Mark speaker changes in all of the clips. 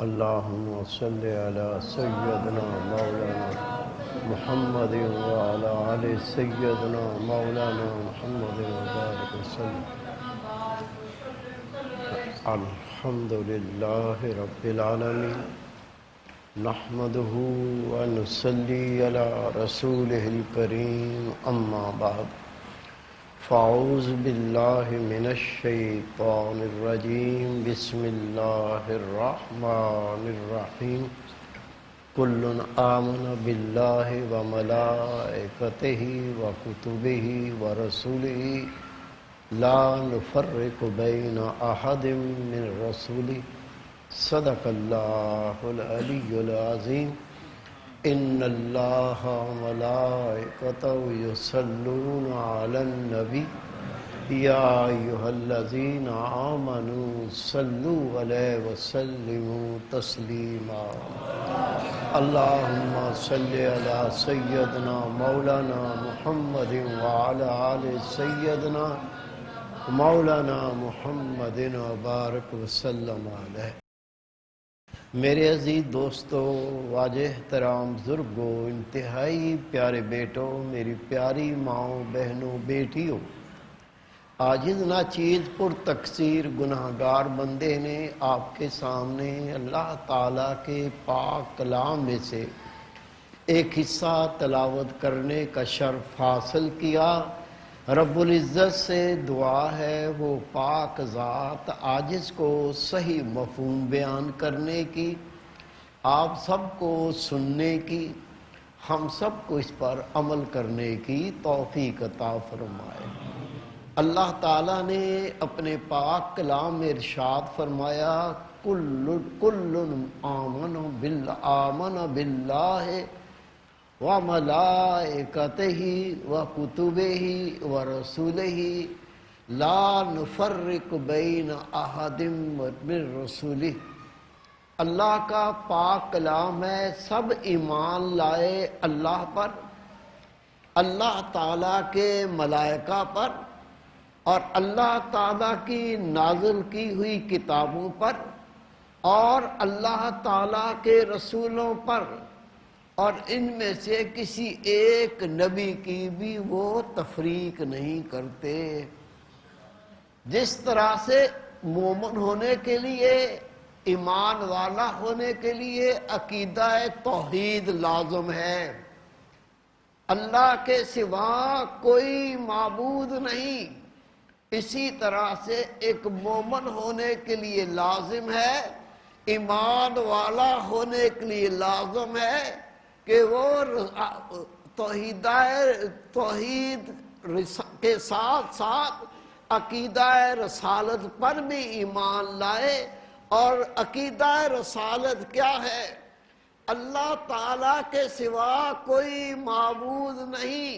Speaker 1: اللهم صل على سيدنا مولانا محمد وعلى آل سيدنا مولانا محمد وبارك وسلم. الحمد لله رب العالمين نحمده ونصلي على رسوله الكريم أما بعد فأعوذ بالله من الشيطان الرجيم بسم الله الرحمن الرحيم كل آمن بالله وملائكته وكتبه ورسله لا نفرق بين أحد من رسله صدق الله العلي العظيم. إن الله وملائكته يصلون على النبي يا أيها الذين آمنوا صلوا عليه وسلموا تسليما. اللهم صل على سيدنا مولانا محمد وعلى آل سيدنا مولانا محمد وبارك وسلم علیہ. میرے عزیز دوستو، واجہ احترام بزرگوں، انتہائی پیارے بیٹوں، میری پیاری ماؤں، بہنوں، بیٹیوں، عاجز ناچیز پر تقصیر گناہگار بندے نے آپ کے سامنے اللہ تعالیٰ کے پاک کلام میں سے ایک حصہ تلاوت کرنے کا شرف حاصل کیا. رب العزت سے دعا ہے وہ پاک ذات عاجز کو صحیح مفہوم بیان کرنے کی، آپ سب کو سننے کی، ہم سب کو اس پر عمل کرنے کی توفیق عطا فرمائے. اللہ تعالیٰ نے اپنے پاک کلام میں ارشاد فرمایا کل آمن باللہ وملائکتہ وکتبہ ورسولہ لا نفرق بین احد من رسولہ. اللہ کا پاک کلام ہے، سب ایمان لائے اللہ پر، اللہ تعالیٰ کے ملائکہ پر اور اللہ تعالیٰ کی نازل کی ہوئی کتابوں پر اور اللہ تعالیٰ کے رسولوں پر، اور ان میں سے کسی ایک نبی کی بھی وہ تفریق نہیں کرتے. جس طرح سے مومن ہونے کے لیے، ایمان والا ہونے کے لیے عقیدہ توحید لازم ہے، اللہ کے سوا کوئی معبود نہیں، اسی طرح سے ایک مومن ہونے کے لیے لازم ہے، ایمان والا ہونے کے لیے لازم ہے کہ وہ توحید کے ساتھ ساتھ عقیدہ رسالت پر بھی ایمان لائے. اور عقیدہ رسالت کیا ہے؟ اللہ تعالیٰ کے سوا کوئی معبود نہیں،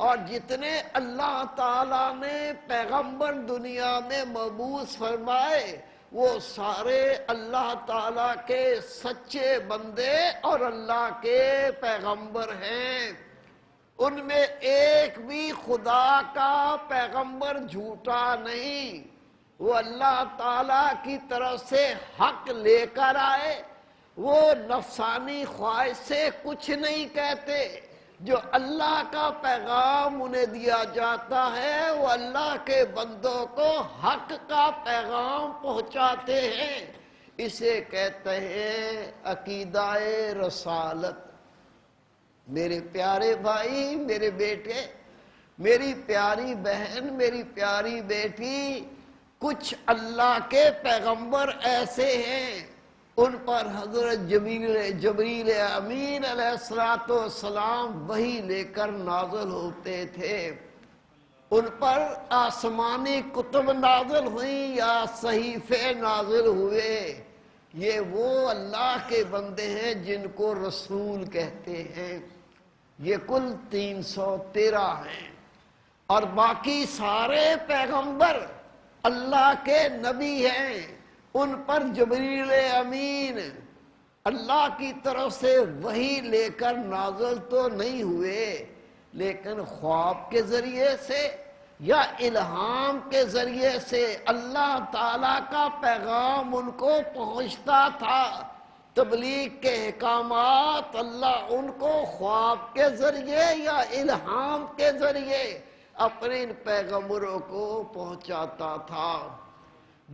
Speaker 1: اور جتنے اللہ تعالیٰ نے پیغمبر دنیا میں مبعوث فرمائے وہ سارے اللہ تعالیٰ کے سچے بندے اور اللہ کے پیغمبر ہیں. ان میں ایک بھی خدا کا پیغمبر جھوٹا نہیں، وہ اللہ تعالیٰ کی طرف سے حق لے کر آئے، وہ نفسانی خواہش سے کچھ نہیں کہتے. جو اللہ کا پیغام انہیں دیا جاتا ہے وہ اللہ کے بندوں کو حق کا پیغام پہنچاتے ہیں. اسے کہتے ہیں عقیدہ رسالت. میرے پیارے بھائی، میرے بیٹے، میری پیاری بہن، میری پیاری بیٹی، کچھ اللہ کے پیغمبر ایسے ہیں ان پر حضرت جبریل امین علیہ السلام وحی لے کر نازل ہوتے تھے. ان پر آسمانی کتب نازل ہوئیں یا صحیفے نازل ہوئے. یہ وہ اللہ کے بندے ہیں جن کو رسول کہتے ہیں. یہ کل 313 ہیں، اور باقی سارے پیغمبر اللہ کے نبی ہیں. ان پر جبریل امین اللہ کی طرف سے وحی لے کر نازل تو نہیں ہوئے، لیکن خواب کے ذریعے سے یا الہام کے ذریعے سے اللہ تعالیٰ کا پیغام ان کو پہنچتا تھا۔ تبلیغ کے احکامات اللہ ان کو خواب کے ذریعے یا الہام کے ذریعے اپنے ان پیغمبروں کو پہنچاتا تھا۔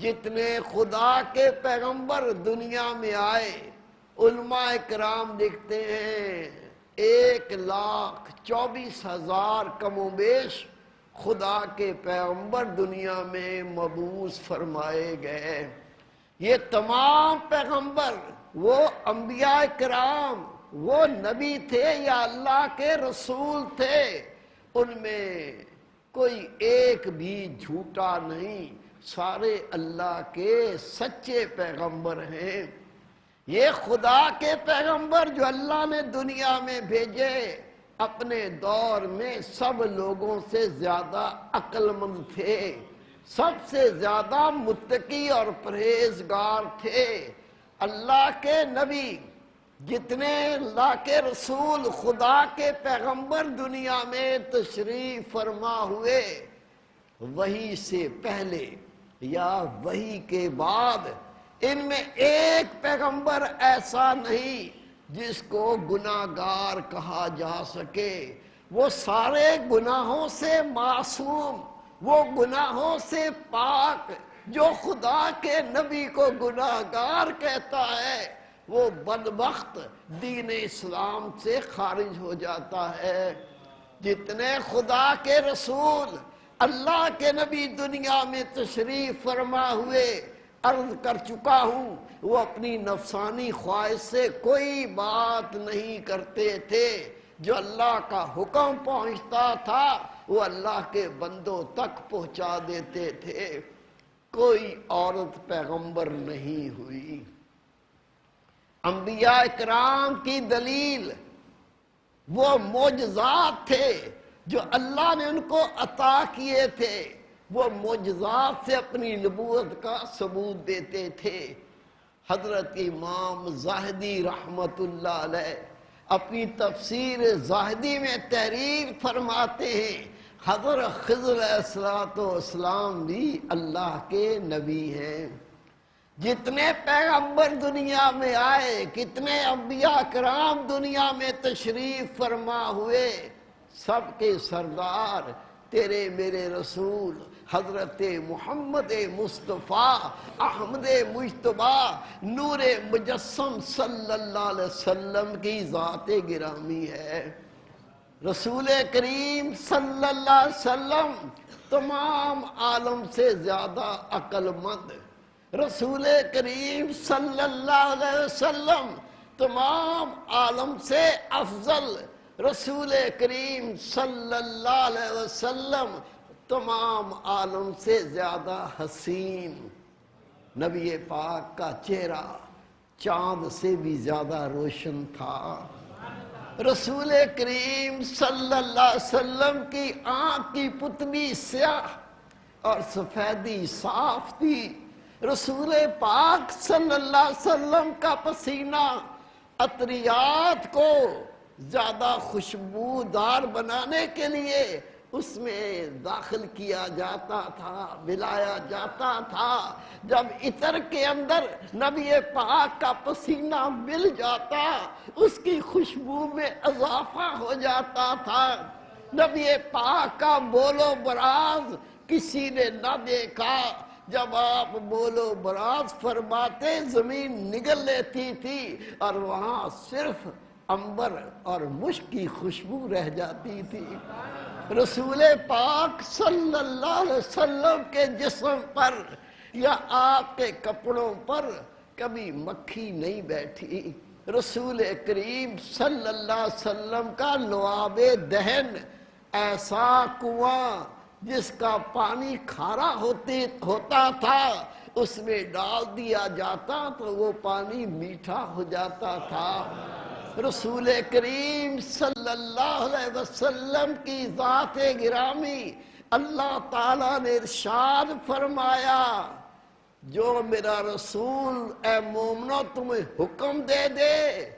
Speaker 1: جتنے خدا کے پیغمبر دنیا میں آئے، علماء کرام لکھتے ہیں 1,24,000 کم و بیش خدا کے پیغمبر دنیا میں مبعوث فرمائے گئے۔ یہ تمام پیغمبر وہ انبیاء کرام، وہ نبی تھے یا اللہ کے رسول تھے، ان میں کوئی ایک بھی جھوٹا نہیں، سارے اللہ کے سچے پیغمبر ہیں۔ یہ خدا کے پیغمبر جو اللہ نے دنیا میں بھیجے، اپنے دور میں سب لوگوں سے زیادہ عقل مند تھے، سب سے زیادہ متقی اور پرہیزگار تھے۔ اللہ کے نبی، جتنے اللہ کے رسول، خدا کے پیغمبر دنیا میں تشریف فرما ہوئے، وحی سے پہلے یا وحی کے بعد ان میں ایک پیغمبر ایسا نہیں جس کو گناہگار کہا جا سکے۔ وہ سارے گناہوں سے معصوم، وہ گناہوں سے پاک۔ جو خدا کے نبی کو گناہگار کہتا ہے وہ بدبخت دین اسلام سے خارج ہو جاتا ہے۔ جتنے خدا کے رسول، اللہ کے نبی دنیا میں تشریف فرما ہوئے، عرض کر چکا ہوں، وہ اپنی نفسانی خواہش سے کوئی بات نہیں کرتے تھے۔ جو اللہ کا حکم پہنچتا تھا وہ اللہ کے بندوں تک پہنچا دیتے تھے۔ کوئی عورت پیغمبر نہیں ہوئی۔ انبیاء کرام کی دلیل وہ معجزات تھے جو اللہ نے ان کو عطا کیے تھے۔ وہ معجزات سے اپنی نبوت کا ثبوت دیتے تھے۔ حضرت امام زاہدی رحمت اللہ علیہ اپنی تفسیر زاہدی میں تحریر فرماتے ہیں، حضرت خضر علیہ السلام بھی اللہ کے نبی ہیں۔ جتنے پیغمبر دنیا میں آئے، کتنے انبیاء کرام دنیا میں تشریف فرما ہوئے، سب کے سردار تیرے میرے رسول حضرت محمد مصطفیٰ احمد مجتبیٰ نور مجسم صلی اللہ علیہ وسلم کی ذات گرامی ہے۔ رسول کریم صلی اللہ علیہ وسلم تمام عالم سے زیادہ عقل مند، رسول کریم صلی اللہ علیہ وسلم تمام عالم سے افضل، رسول کریم صلی اللہ علیہ وسلم تمام عالم سے زیادہ حسین۔ نبی پاک کا چہرہ چاند سے بھی زیادہ روشن تھا۔ رسول کریم صلی اللہ علیہ وسلم کی آنکھ کی پتلی سیاہ اور سفیدی صاف تھی۔ رسول پاک صلی اللہ علیہ وسلم کا پسینہ عطریات کو زیادہ خوشبودار بنانے کے لیے اس میں داخل کیا جاتا تھا، ملایا جاتا تھا۔ جب عطر کے اندر نبی پاک کا پسینہ مل جاتا، اس کی خوشبو میں اضافہ ہو جاتا تھا۔ نبی پاک کا بولو براز کسی نے نہ دیکھا۔ جب آپ بولو براز فرماتے زمین نگل لیتی تھی اور وہاں صرف عنبر اور مشک کی خوشبو رہ جاتی تھی۔ رسول پاک صلی اللہ علیہ وسلم کے جسم پر یا آپ کے کپڑوں پر کبھی مکھی نہیں بیٹھی۔ رسول کریم صلی اللہ علیہ وسلم کا لعاب دہن ایسا کنواں جس کا پانی کھارا ہوتا تھا، اس میں ڈال دیا جاتا تو وہ پانی میٹھا ہو جاتا تھا۔ رسول کریم صلی اللہ علیہ وسلم کی ذات گرامی اللہ تعالیٰ نے ارشاد فرمایا، جو میرا رسول اے مومنو تمہیں حکم دے دے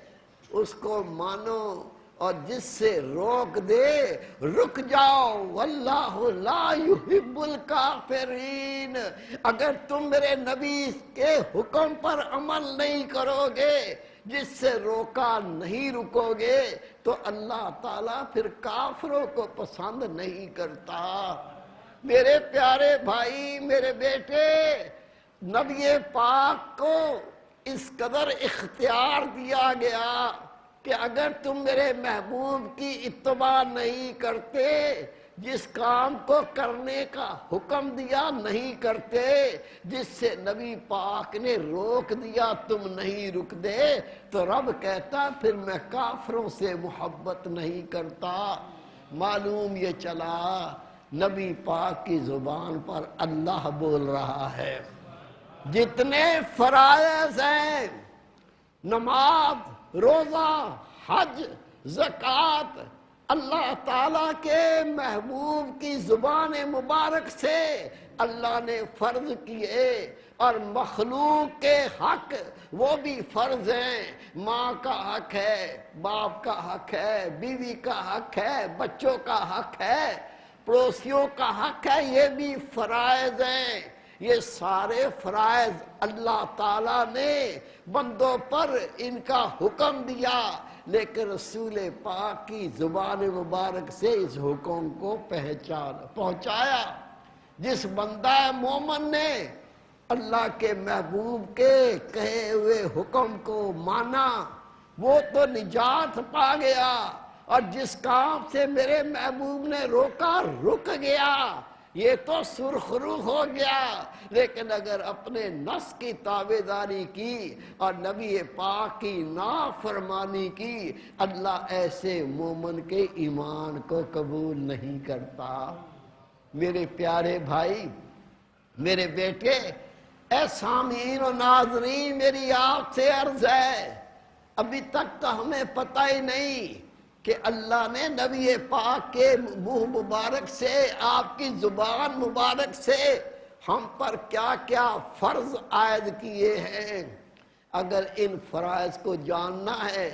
Speaker 1: اس کو مانو، اور جس سے روک دے رک جاؤ، واللہ لا یحب الکافرین۔ اگر تم میرے نبی کے حکم پر عمل نہیں کرو گے، جس سے روکا نہیں رکو گے، تو اللہ تعالیٰ پھر کافروں کو پسند نہیں کرتا۔ میرے پیارے بھائی، میرے بیٹے، نبی پاک کو اس قدر اختیار دیا گیا کہ اگر تم میرے محبوب کی اتباع نہیں کرتے، جس کام کو کرنے کا حکم دیا نہیں کرتے، جس سے نبی پاک نے روک دیا تم نہیں رک دے، تو رب کہتا پھر میں کافروں سے محبت نہیں کرتا۔ معلوم یہ چلا نبی پاک کی زبان پر اللہ بول رہا ہے۔ جتنے فرائض ہیں، نماز، روزہ، حج، زکوٰۃ، اللہ تعالیٰ کے محبوب کی زبان مبارک سے اللہ نے فرض کیے، اور مخلوق کے حق وہ بھی فرض ہیں۔ ماں کا حق ہے، باپ کا حق ہے، بیوی کا حق ہے، بچوں کا حق ہے، پڑوسیوں کا حق ہے، یہ بھی فرائض ہیں۔ یہ سارے فرائض اللہ تعالیٰ نے بندوں پر ان کا حکم دیا، لیکن رسول پاک کی زبان مبارک سے اس حکم کو پہنچایا۔ جس بندہ مومن نے اللہ کے محبوب کے کہے ہوئے حکم کو مانا، وہ تو نجات پا گیا، اور جس کام سے میرے محبوب نے روکا رک گیا، یہ تو سرخرو ہو گیا۔ لیکن اگر اپنے نفس کی تابعداری کی اور نبی پاک کی نافرمانی کی، اللہ ایسے مومن کے ایمان کو قبول نہیں کرتا۔ میرے پیارے بھائی، میرے بیٹے، اے سامعین و ناظرین، میری آپ سے عرض ہے، ابھی تک تو ہمیں پتہ ہی نہیں کہ اللہ نے نبی پاک کے منہ مبارک سے، آپ کی زبان مبارک سے ہم پر کیا کیا فرض عائد کیے ہیں۔ اگر ان فرائض کو جاننا ہے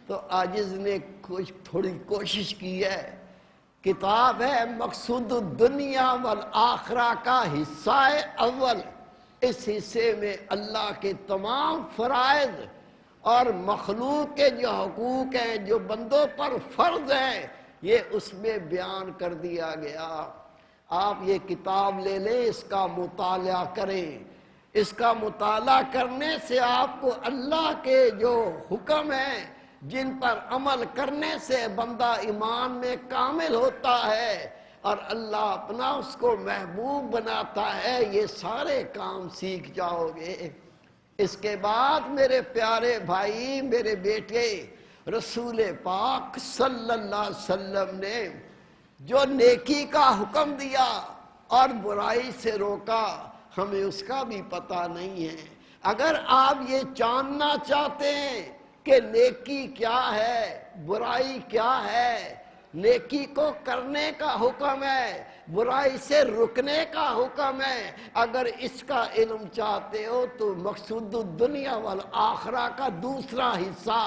Speaker 1: تو عاجز نے تھوڑی کوشش کی ہے۔ کتاب ہے مقصود الدنیا والآخرہ کا حصہ اول۔ اس حصے میں اللہ کے تمام فرائض اور مخلوق کے جو حقوق ہیں، جو بندوں پر فرض ہیں، یہ اس میں بیان کر دیا گیا۔ آپ یہ کتاب لے لیں، اس کا مطالعہ کریں۔ اس کا مطالعہ کرنے سے آپ کو اللہ کے جو حکم ہیں، جن پر عمل کرنے سے بندہ ایمان میں کامل ہوتا ہے اور اللہ اپنا اس کو محبوب بناتا ہے، یہ سارے کام سیکھ جاؤ گے۔ اس کے بعد میرے پیارے بھائی، میرے بیٹے، رسول پاک صلی اللہ علیہ وسلم نے جو نیکی کا حکم دیا اور برائی سے روکا، ہمیں اس کا بھی پتہ نہیں ہے۔ اگر آپ یہ جاننا چاہتے ہیں کہ نیکی کیا ہے، برائی کیا ہے، نیکی کو کرنے کا حکم ہے، برائی سے رکنے کا حکم ہے، اگر اس کا علم چاہتے ہو تو مقصود الدنیا والآخرہ کا دوسرا حصہ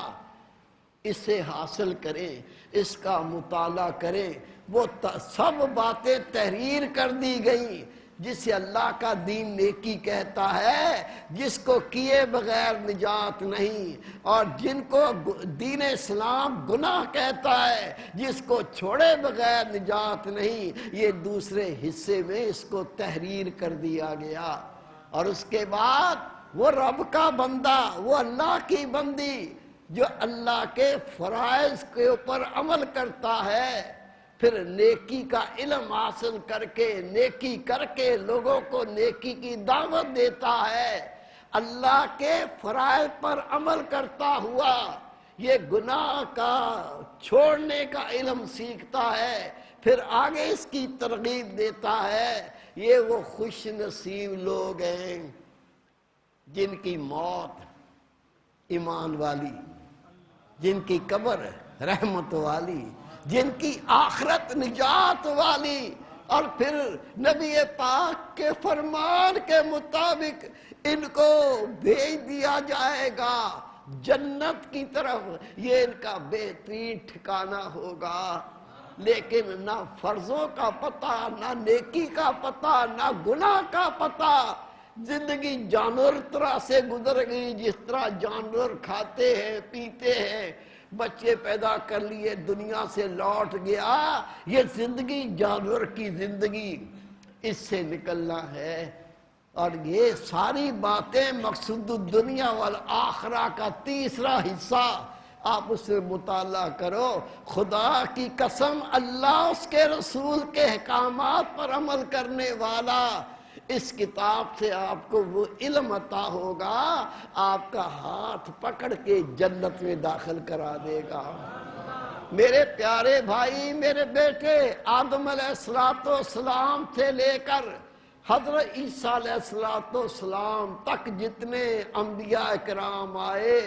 Speaker 1: اسے حاصل کریں، اس کا مطالعہ کریں۔ وہ سب باتیں تحریر کر دی گئیں جسے اللہ کا دین نیکی کہتا ہے، جس کو کیے بغیر نجات نہیں، اور جن کو دین اسلام گناہ کہتا ہے، جس کو چھوڑے بغیر نجات نہیں۔ یہ دوسرے حصے میں اس کو تحریر کر دیا گیا۔ اور اس کے بعد وہ رب کا بندہ، وہ اللہ کی بندی جو اللہ کے فرائض کے اوپر عمل کرتا ہے، پھر نیکی کا علم حاصل کر کے، نیکی کر کے لوگوں کو نیکی کی دعوت دیتا ہے، اللہ کے فرائض پر عمل کرتا ہوا یہ گناہ کا چھوڑنے کا علم سیکھتا ہے، پھر آگے اس کی ترغیب دیتا ہے۔ یہ وہ خوش نصیب لوگ ہیں جن کی موت ایمان والی، جن کی قبر رحمت والی، جن کی آخرت نجات والی، اور پھر نبی پاک کے فرمان کے مطابق ان کو بھیج دیا جائے گا جنت کی طرف، یہ ان کا بہترین ٹھکانہ ہوگا۔ لیکن نہ فرضوں کا پتہ، نہ نیکی کا پتہ، نہ گناہ کا پتہ، زندگی جانور طرح سے گزر گئی، جس طرح جانور کھاتے ہیں پیتے ہیں، بچے پیدا کر لیے، دنیا سے لوٹ گیا۔ یہ زندگی جانور کی زندگی، اس سے نکلنا ہے۔ اور یہ ساری باتیں مقصود الدنیا والآخرہ کا تیسرا حصہ آپ اس سے مطالعہ کرو۔ خدا کی قسم، اللہ اس کے رسول کے احکامات پر عمل کرنے والا، اس کتاب سے آپ کو وہ علم عطا ہوگا، آپ کا ہاتھ پکڑ کے جنت میں داخل کرا دے گا۔ میرے پیارے بھائی، میرے بیٹے، آدم علیہ السلام سے لے کر حضرت عیسیٰ علیہ السلام تک جتنے انبیاء کرام آئے،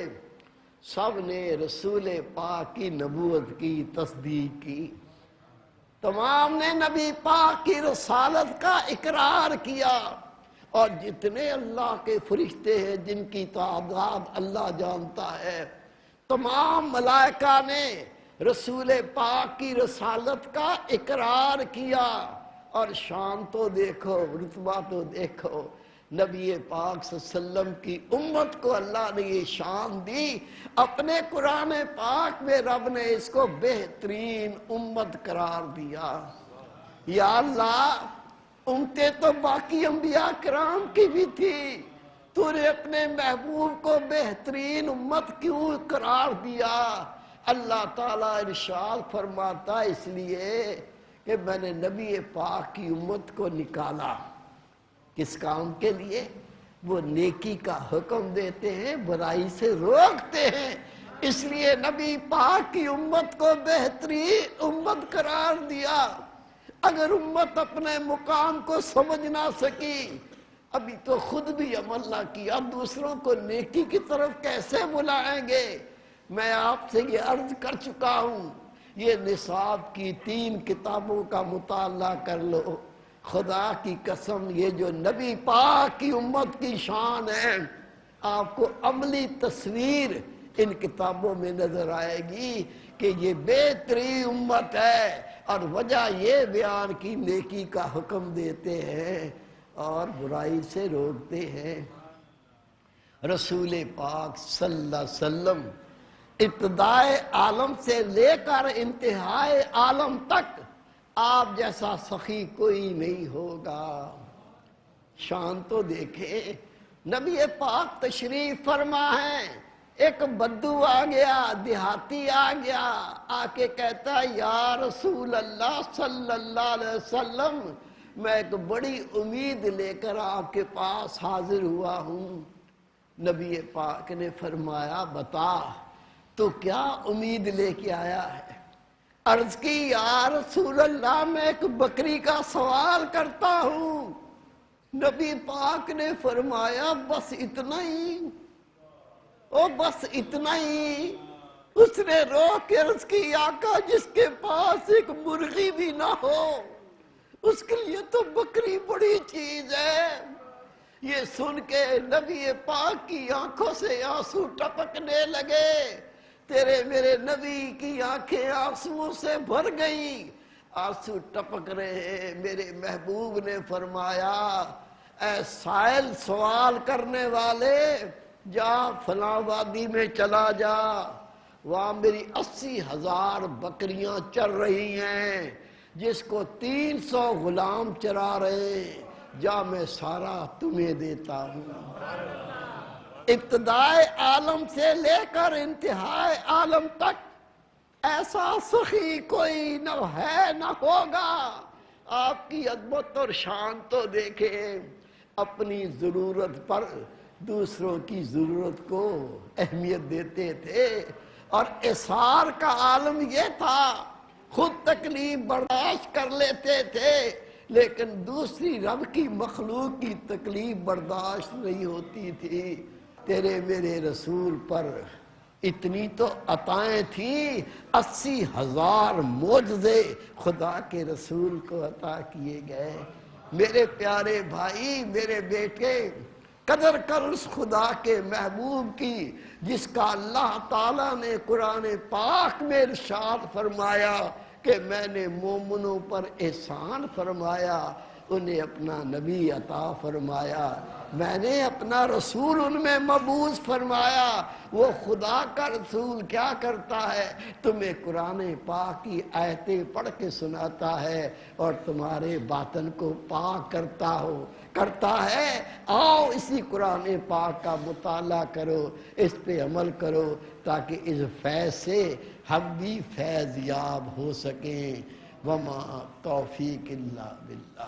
Speaker 1: سب نے رسول پاک کی نبوت کی تصدیق کی، تمام نے نبی پاک کی رسالت کا اقرار کیا۔ اور جتنے اللہ کے فرشتے ہیں جن کی تعداد اللہ جانتا ہے، تمام ملائکہ نے رسول پاک کی رسالت کا اقرار کیا۔ اور شان تو دیکھو، رتبہ تو دیکھو، نبی پاک صلی اللہ علیہ وسلم کی امت کو اللہ نے یہ شان دی۔ اپنے قرآن پاک میں رب نے اس کو بہترین امت قرار دیا۔ یا اللہ، امتیں تو باقی انبیاء کرام کی بھی تھی، تو نے اپنے محبوب کو بہترین امت کیوں قرار دیا؟ اللہ تعالیٰ ارشاد فرماتا، اس لیے کہ میں نے نبی پاک کی امت کو نکالا۔ کس کام کے لیے؟ وہ نیکی کا حکم دیتے ہیں، برائی سے روکتے ہیں، اس لیے نبی پاک کی امت کو بہترین امت قرار دیا۔ اگر امت اپنے مقام کو سمجھ نہ سکی، ابھی تو خود بھی عمل نہ کیا، دوسروں کو نیکی کی طرف کیسے بلائیں گے؟ میں آپ سے یہ عرض کر چکا ہوں، یہ نصاب کی 3 کتابوں کا مطالعہ کر لو۔ خدا کی قسم، یہ جو نبی پاک کی امت کی شان ہے، آپ کو عملی تصویر ان کتابوں میں نظر آئے گی کہ یہ بہترین امت ہے۔ اور وجہ یہ بیان کی، نیکی کا حکم دیتے ہیں اور برائی سے روکتے ہیں۔ رسول پاک صلی اللہ علیہ وسلم ابتدائے عالم سے لے کر انتہائے عالم تک آپ جیسا سخی کوئی نہیں ہوگا۔ شان تو دیکھیں، نبی پاک تشریف فرما ہے، ایک بدو آ گیا، دیہاتی آ گیا، آ کے کہتا ہے، یا رسول اللہ صلی اللہ علیہ وسلم، میں ایک بڑی امید لے کر آپ کے پاس حاضر ہوا ہوں۔ نبی پاک نے فرمایا، بتا تو کیا امید لے کے آیا ہے؟ عرض کی، یا رسول اللہ، میں ایک بکری کا سوال کرتا ہوں۔ نبی پاک نے فرمایا، بس اتنا ہی؟ او بس اتنا ہی؟ اس نے رو کے عرض کی، آقا، جس کے پاس ایک مرغی بھی نہ ہو، اس کے لیے تو بکری بڑی چیز ہے۔ یہ سن کے نبی پاک کی آنکھوں سے آنسو ٹپکنے لگے۔ تیرے میرے نبی کی آنکھیں آنسو سے بھر گئیں، آنسو ٹپک رہے ہیں۔ میرے محبوب نے فرمایا، اے سائل سوال کرنے والے، جا فلاں وادی میں چلا جا، وہاں میری 80,000 بکریاں چر رہی ہیں، جس کو 300 غلام چرا رہے ہیں، جا میں سارا تمہیں دیتا ہوں۔ ابتدائے عالم سے لے کر انتہائے عالم تک ایسا سخی کوئی نہ ہے نہ ہوگا۔ آپ کی عظمت اور شان تو دیکھیں، اپنی ضرورت پر دوسروں کی ضرورت کو اہمیت دیتے تھے۔ اور اثار کا عالم یہ تھا، خود تکلیف برداشت کر لیتے تھے، لیکن دوسری رب کی مخلوق کی تکلیف برداشت نہیں ہوتی تھی۔ تیرے میرے رسول پر اتنی تو عطائیں تھیں، 80,000 معجزے خدا کے رسول کو عطا کیے گئے۔ میرے پیارے بھائی، میرے بیٹے، قدر کر اس خدا کے محبوب کی جس کا اللہ تعالیٰ نے قرآن پاک میں ارشاد فرمایا کہ میں نے مومنوں پر احسان فرمایا، انہیں اپنا نبی عطا فرمایا، میں نے اپنا رسول ان میں مبعوث فرمایا۔ وہ خدا کا رسول کیا کرتا ہے؟ تمہیں قرآن پاک کی آیتیں پڑھ کے سناتا ہے اور تمہارے باطن کو پاک کرتا ہے۔ آؤ اسی قرآن پاک کا مطالعہ کرو، اس پہ عمل کرو تاکہ اس فیض سے ہم بھی فیض یاب ہو سکیں۔ وما توفیق الا باللہ۔